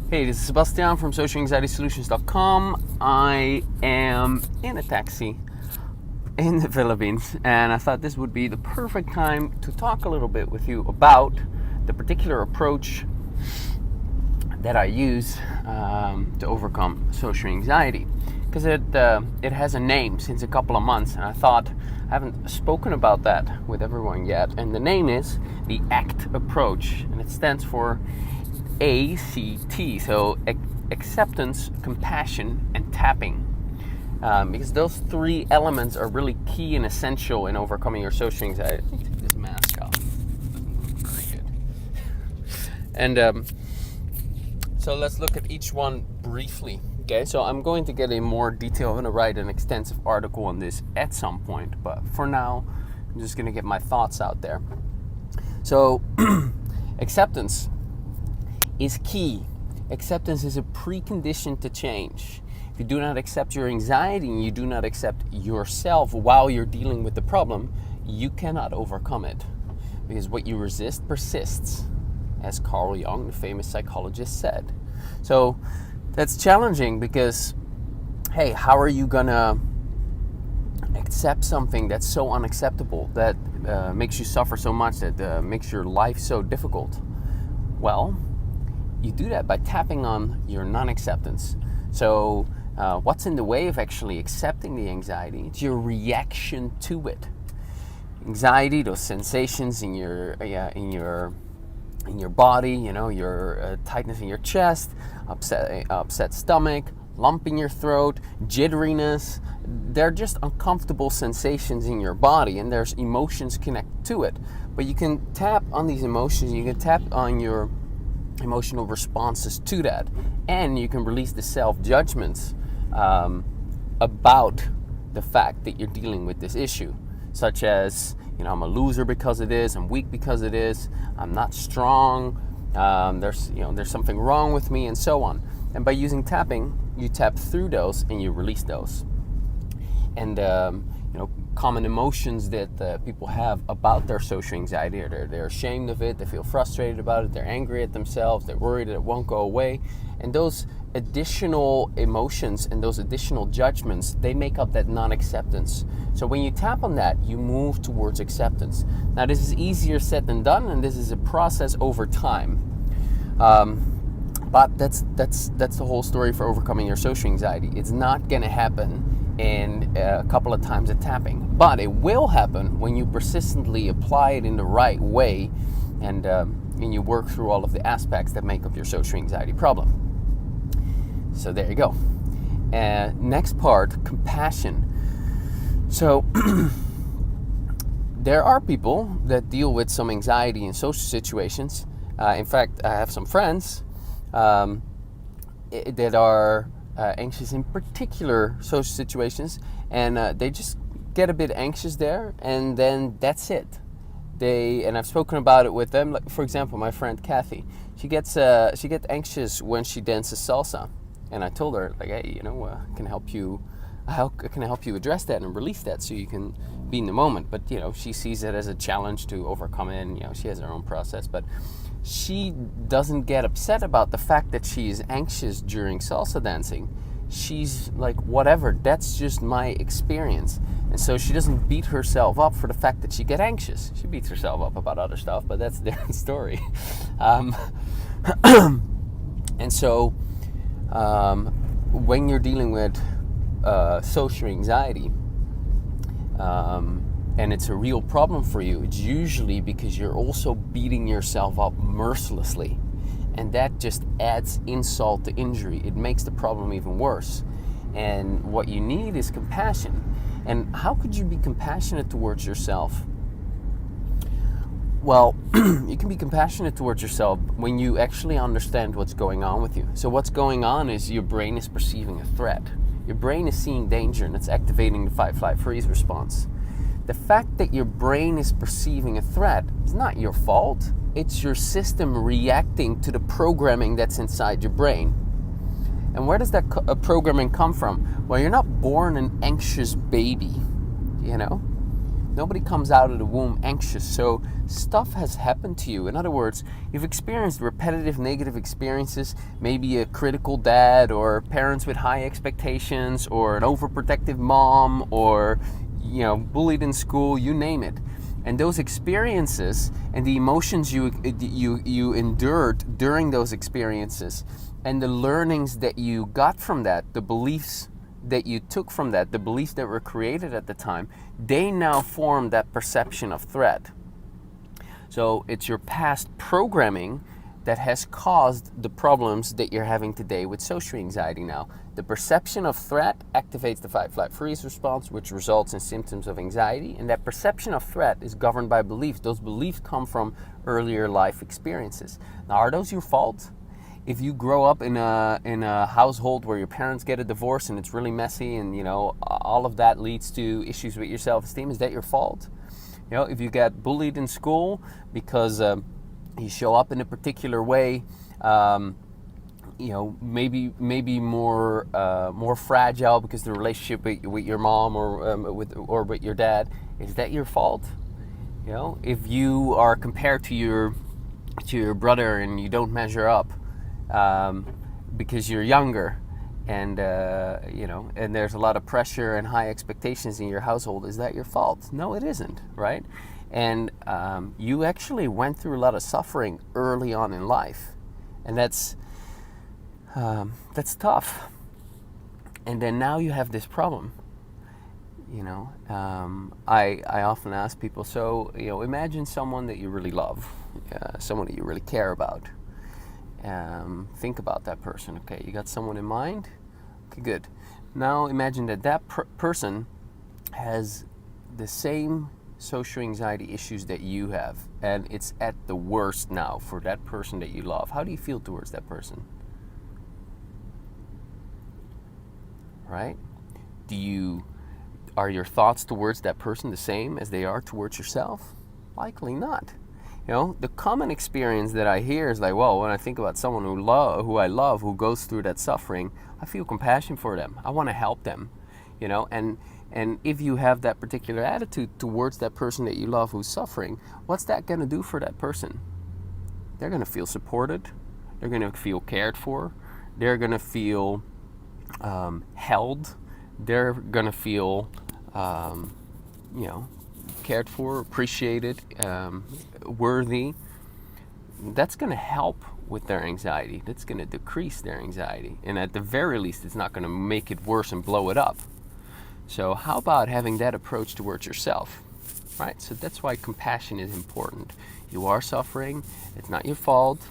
Hey, this is Sebastian from socialanxietysolutions.com. I am in a taxi in the Philippines, and I thought this would be the perfect time to talk a little bit with you about the particular approach that I use to overcome social anxiety. Because it has a name since a couple of months, and I thought I haven't spoken about that with everyone yet. And the name is the ACT approach, and it stands for A.C.T. So acceptance, compassion, and tapping. Because those three elements are really key and essential in overcoming your social anxiety. Let me take this mask off. Doesn't look very good. And so let's look at each one briefly. Okay, so I'm going to get in more detail. I'm going to write an extensive article on this at some point, but for now, I'm just going to get my thoughts out there. So, acceptance is key. Acceptance is a precondition to change. If you do not accept your anxiety and you do not accept yourself while you're dealing with the problem, you cannot overcome it. Because what you resist persists, as Carl Jung, the famous psychologist, said. So that's challenging because, hey, how are you gonna accept something that's so unacceptable, that makes you suffer so much, that makes your life so difficult? Well, you do that by tapping on your non-acceptance. So what's in the way of actually accepting the anxiety? It's your reaction to it. Anxiety, those sensations in your body, you know, your tightness in your chest, upset stomach, lump in your throat, jitteriness. They're just uncomfortable sensations in your body, and there's emotions connected to it. But you can tap on these emotions, you can tap on your emotional responses to that, and you can release the self-judgments about the fact that you're dealing with this issue, such as, you know, I'm a loser because of this, I'm weak because of this, I'm not strong, there's something wrong with me, and so on. And by using tapping, you tap through those and you release those. And common emotions that people have about their social anxiety, or they're ashamed of it, they feel frustrated about it, they're angry at themselves, they're worried that it won't go away. And those additional emotions and those additional judgments, they make up that non-acceptance. So when you tap on that, you move towards acceptance. Now, this is easier said than done, and this is a process over time. But that's the whole story for overcoming your social anxiety. It's not going to happen in a couple of times of tapping, but it will happen when you persistently apply it in the right way, and you work through all of the aspects that make up your social anxiety problem. So there you go. Next part, compassion. So there are people that deal with some anxiety in social situations. In fact, I have some friends that are anxious in particular social situations, and they just get a bit anxious there, and then that's it. And I've spoken about it with them. Like, for example, my friend Kathy, she gets anxious when she dances salsa, and I told her, like, hey, can I help you address that and release that so you can be in the moment? But she sees it as a challenge to overcome it, and she has her own process. But she doesn't get upset about the fact that she's anxious during salsa dancing. She's like, whatever, that's just my experience. And so she doesn't beat herself up for the fact that she gets anxious. She beats herself up about other stuff, but that's a different story. And so when you're dealing with social anxiety, and it's a real problem for you, it's usually because you're also beating yourself up mercilessly. And that just adds insult to injury. It makes the problem even worse. And what you need is compassion. And how could you be compassionate towards yourself? Well, you can be compassionate towards yourself when you actually understand what's going on with you. So what's going on is your brain is perceiving a threat. Your brain is seeing danger, and it's activating the fight, flight, freeze response. The fact that your brain is perceiving a threat is not your fault. It's your system reacting to the programming that's inside your brain. And where does that programming come from? Well, you're not born an anxious baby, Nobody comes out of the womb anxious. So stuff has happened to you. In other words, you've experienced repetitive negative experiences, maybe a critical dad, or parents with high expectations, or an overprotective mom, or bullied in school, you name it. And those experiences and the emotions you endured during those experiences, and the learnings that you got from that, the beliefs that you took from that, the beliefs that were created at the time, they now form that perception of threat. So it's your past programming that has caused the problems that you're having today with social anxiety now. The perception of threat activates the fight, flight, freeze response, which results in symptoms of anxiety. And that perception of threat is governed by beliefs. Those beliefs come from earlier life experiences. Now, are those your fault? If you grow up in a household where your parents get a divorce and it's really messy, and all of that leads to issues with your self-esteem, is that your fault? If you get bullied in school because you show up in a particular way, maybe more fragile because the relationship with your mom or with your dad, is that your fault? If you are compared to your brother and you don't measure up, because you're younger, and and there's a lot of pressure and high expectations in your household, is that your fault? No, it isn't, right? And you actually went through a lot of suffering early on in life, and that's tough. And then now you have this problem. I often ask people, so imagine someone that you really love, someone that you really care about. Think about that person. Okay, you got someone in mind? Okay, good. Now imagine that person has the same social anxiety issues that you have, and it's at the worst now for that person that you love. How do you feel towards that person? Right? Are your thoughts towards that person the same as they are towards yourself? Likely not. The common experience that I hear is like, well, when I think about someone who I love, who goes through that suffering, I feel compassion for them. I want to help them, and if you have that particular attitude towards that person that you love who's suffering, what's that going to do for that person? They're going to feel supported. They're going to feel cared for. They're going to feel held. They're going to feel, cared for, appreciated, worthy. That's going to help with their anxiety. That's going to decrease their anxiety. And at the very least, it's not going to make it worse and blow it up. So how about having that approach towards yourself, right? So that's why compassion is important. You are suffering. It's not your fault.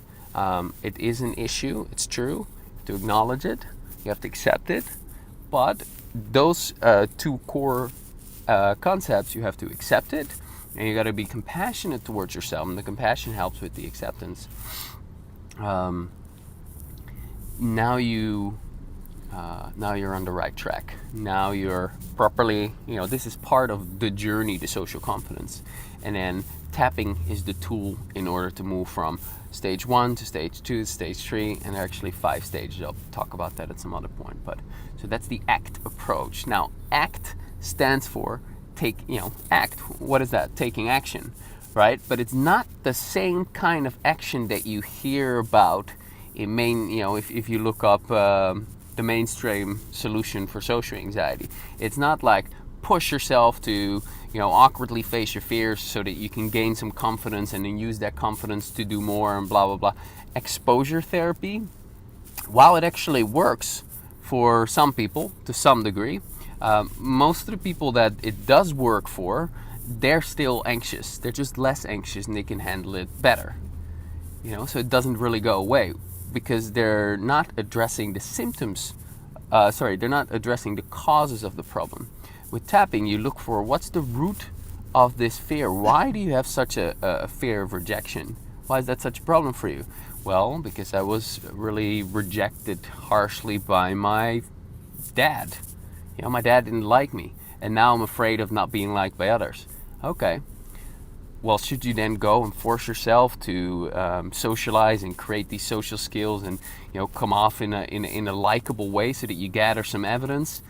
It is an issue. It's true. You have to acknowledge it. You have to accept it. But those two core concepts, you have to accept it, and you got to be compassionate towards yourself, and the compassion helps with the acceptance. Now you're on the right track. Now you're properly, this is part of the journey to social confidence, and then tapping is the tool in order to move from stage 1 to stage 2 to stage 3, and there are actually 5 stages. I'll talk about that at some other point. But so that's the ACT approach. Now, ACT stands for ACT. What is that? Taking action, right? But it's not the same kind of action that you hear about in if you look up the mainstream solution for social anxiety. It's not like push yourself to awkwardly face your fears so that you can gain some confidence and then use that confidence to do more and blah blah blah. Exposure therapy, while it actually works for some people to some degree, most of the people that it does work for, they're still anxious. They're just less anxious and they can handle it better. So it doesn't really go away because they're not addressing the symptoms. They're not addressing the causes of the problem. With tapping, you look for what's the root of this fear. Why do you have such a fear of rejection? Why is that such a problem for you? Well, because I was really rejected harshly by my dad. My dad didn't like me, and now I'm afraid of not being liked by others. Okay. Well, should you then go and force yourself to socialize and create these social skills and come off in a likable way so that you gather some evidence?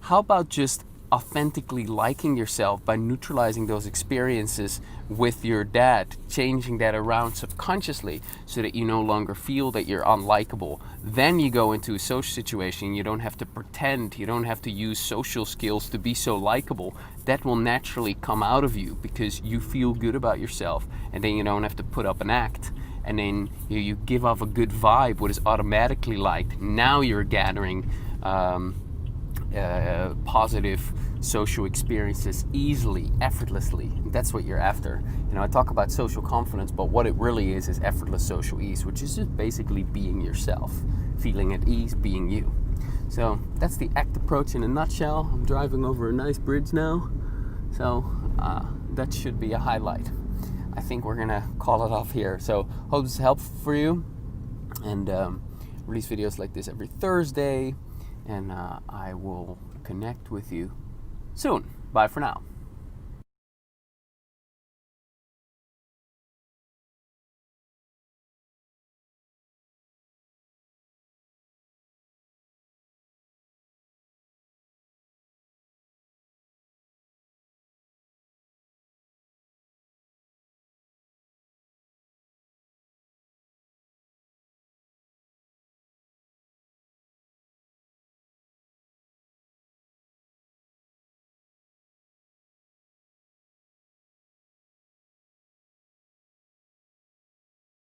How about just authentically liking yourself by neutralizing those experiences with your dad, changing that around subconsciously so that you no longer feel that you're unlikable. Then you go into a social situation, you don't have to pretend, you don't have to use social skills to be so likable. That will naturally come out of you because you feel good about yourself, and then you don't have to put up an act. And then you give off a good vibe, what is automatically liked. Now you're gathering positive social experiences easily, effortlessly. That's what you're after. I talk about social confidence, but what it really is effortless social ease, which is just basically being yourself, feeling at ease, being you. So that's the ACT approach in a nutshell. I'm driving over a nice bridge now, so that should be a highlight. I think we're gonna call it off here. So hope this is helpful for you, and release videos like this every Thursday, and I will connect with you soon. Bye for now.